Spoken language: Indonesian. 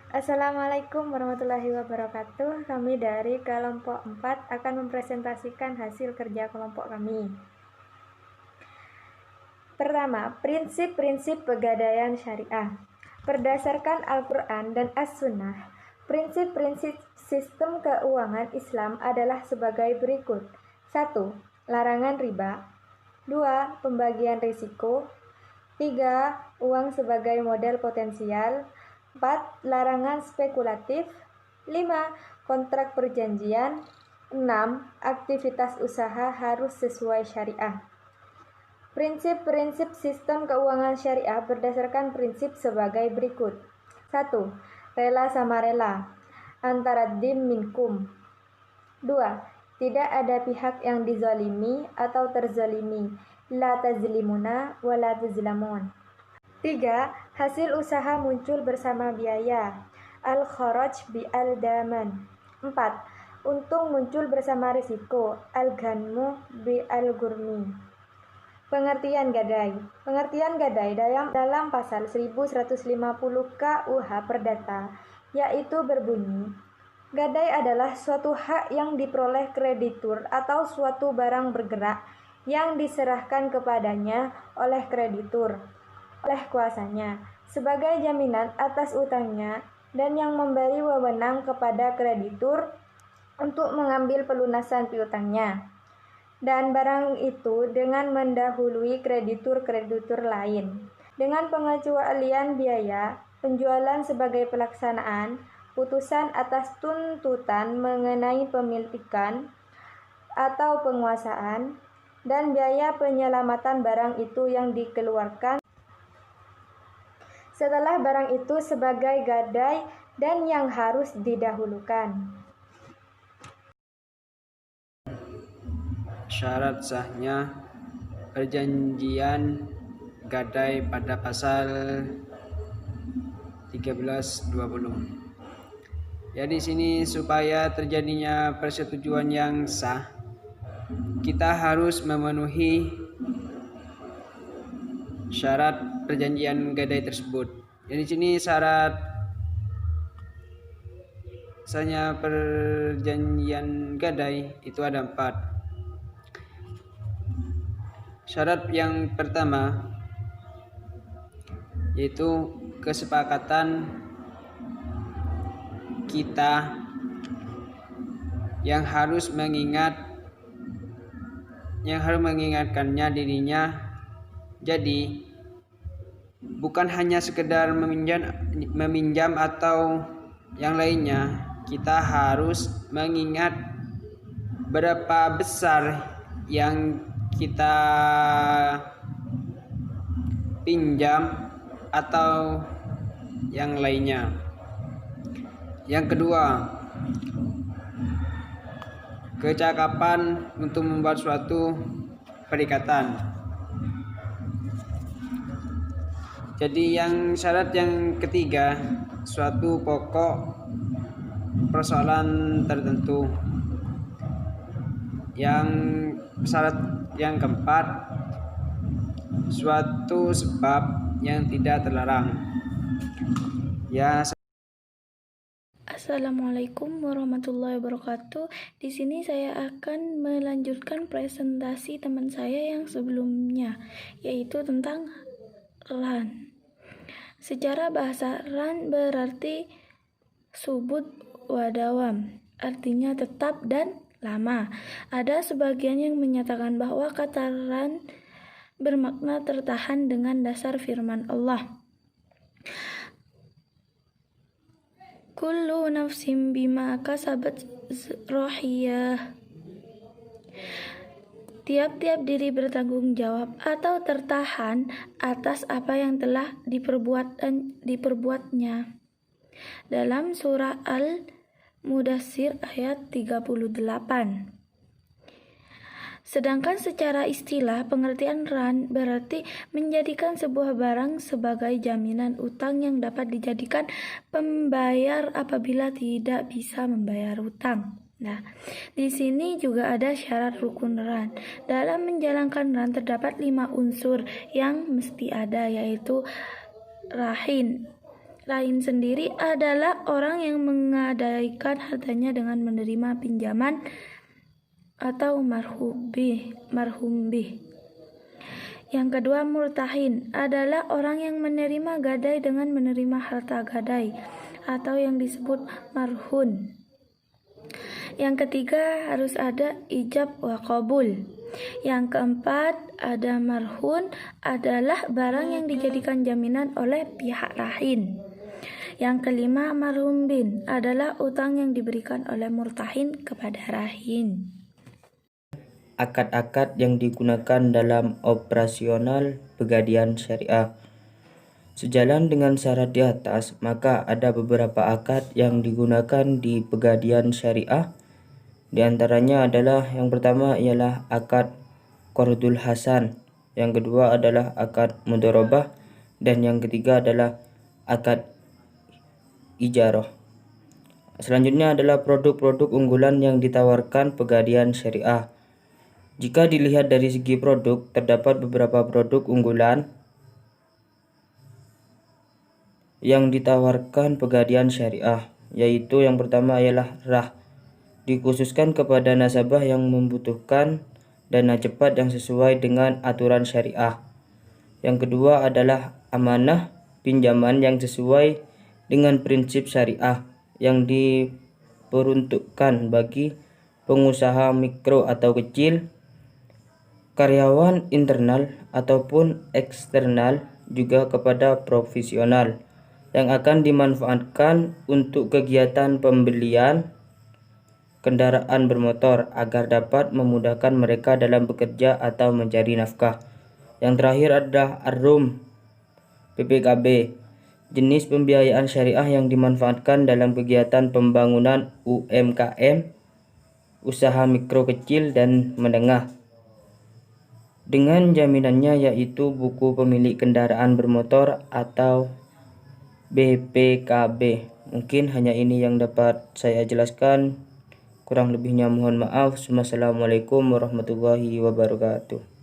Assalamualaikum warahmatullahi wabarakatuh. Kami dari kelompok 4 akan mempresentasikan hasil kerja kelompok kami. Pertama, prinsip-prinsip pegadaian syariah. Berdasarkan Al-Quran dan As-Sunnah, prinsip-prinsip sistem keuangan Islam adalah sebagai berikut. 1. Larangan riba. 2. Pembagian risiko. 3. Uang sebagai modal potensial. 4. Larangan spekulatif. 5. Kontrak perjanjian. 6. Aktivitas usaha harus sesuai syariah. Prinsip-prinsip sistem keuangan syariah berdasarkan prinsip sebagai berikut. 1. Rela sama rela, antara dim minkum. 2. Tidak ada pihak yang dizalimi atau terzalimi, la tazlimuna wa la tazlamun. 3. Hasil usaha muncul bersama biaya, al-kharaj bi al-daman. 4. Untung muncul bersama risiko, al-ghanmu bi al-gurmi. Pengertian gadai. Pengertian gadai dalam pasal 1150 KUH Perdata, yaitu berbunyi, gadai adalah suatu hak yang diperoleh kreditur atau suatu barang bergerak yang diserahkan kepadanya oleh kreditur, oleh kuasanya, sebagai jaminan atas utangnya dan yang memberi wewenang kepada kreditur untuk mengambil pelunasan piutangnya. Dan barang itu dengan mendahului kreditur-kreditur lain. Dengan pengecualian biaya, penjualan sebagai pelaksanaan, putusan atas tuntutan mengenai pemilikan atau penguasaan, dan biaya penyelamatan barang itu yang dikeluarkan setelah barang itu sebagai gadai dan yang harus didahulukan. Syarat sahnya perjanjian gadai pada pasal 1320. Jadi sini supaya terjadinya persetujuan yang sah, kita harus memenuhi syarat perjanjian gadai tersebut. Jadi sini syarat sahnya perjanjian gadai itu ada 4. Syarat yang pertama yaitu kesepakatan kita yang harus mengingatkannya dirinya. Jadi bukan hanya sekedar meminjam atau yang lainnya, kita harus mengingat berapa besar yang kita pinjam atau yang lainnya. Yang kedua, kecakapan untuk membuat suatu perikatan. Jadi yang syarat yang ketiga, suatu pokok persoalan tertentu. Yang syarat yang keempat, suatu sebab yang tidak terlarang. Assalamualaikum warahmatullahi wabarakatuh. Di sini saya akan melanjutkan presentasi teman saya yang sebelumnya, yaitu tentang ran. Secara bahasa, ran berarti subut wadawam, artinya tetap dan lama. Ada sebagian yang menyatakan bahwa kata ran bermakna tertahan dengan dasar firman Allah, kullu nafsin bima kasabat rahiyah. Tiap-tiap diri bertanggung jawab atau tertahan atas apa yang telah diperbuatnya. Dalam surah Al-Mudassir ayat 38. Sedangkan secara istilah, pengertian ran berarti menjadikan sebuah barang sebagai jaminan utang yang dapat dijadikan pembayar apabila tidak bisa membayar utang. Nah, di sini juga ada syarat rukun ran. Dalam menjalankan ran terdapat 5 unsur yang mesti ada, yaitu rahin. rahim sendiri adalah orang yang menggadaikan hartanya dengan menerima pinjaman atau marhum bih. Yang kedua, murtahin adalah orang yang menerima gadai dengan menerima harta gadai atau yang disebut marhun. Yang ketiga, harus ada ijab wa qabul. Yang keempat, ada marhun adalah barang yang dijadikan jaminan oleh pihak rahim. Yang kelima, marhum bin adalah utang yang diberikan oleh murtahin kepada rahim. Akad-akad yang digunakan dalam operasional pegadaian syariah. Sejalan dengan syarat di atas, maka ada beberapa akad yang digunakan di pegadaian syariah. Di antaranya adalah yang pertama ialah akad qardul hasan, yang kedua adalah akad mudharabah, dan yang ketiga adalah akad ijarah. Selanjutnya adalah produk-produk unggulan yang ditawarkan pegadaian syariah. Jika dilihat dari segi produk, terdapat beberapa produk unggulan yang ditawarkan pegadaian syariah, yaitu yang pertama ialah rah, dikhususkan kepada nasabah yang membutuhkan dana cepat yang sesuai dengan aturan syariah. Yang kedua adalah amanah, pinjaman yang sesuai dengan prinsip syariah yang diperuntukkan bagi pengusaha mikro atau kecil, karyawan internal ataupun eksternal, juga kepada profesional yang akan dimanfaatkan untuk kegiatan pembelian kendaraan bermotor agar dapat memudahkan mereka dalam bekerja atau mencari nafkah. Yang terakhir adalah ar-rum PPKB, jenis pembiayaan syariah yang dimanfaatkan dalam kegiatan pembangunan UMKM, usaha mikro kecil dan menengah, dengan jaminannya yaitu buku pemilik kendaraan bermotor atau BPKB. Mungkin hanya ini yang dapat saya jelaskan. Kurang lebihnya mohon maaf. Wassalamualaikum warahmatullahi wabarakatuh.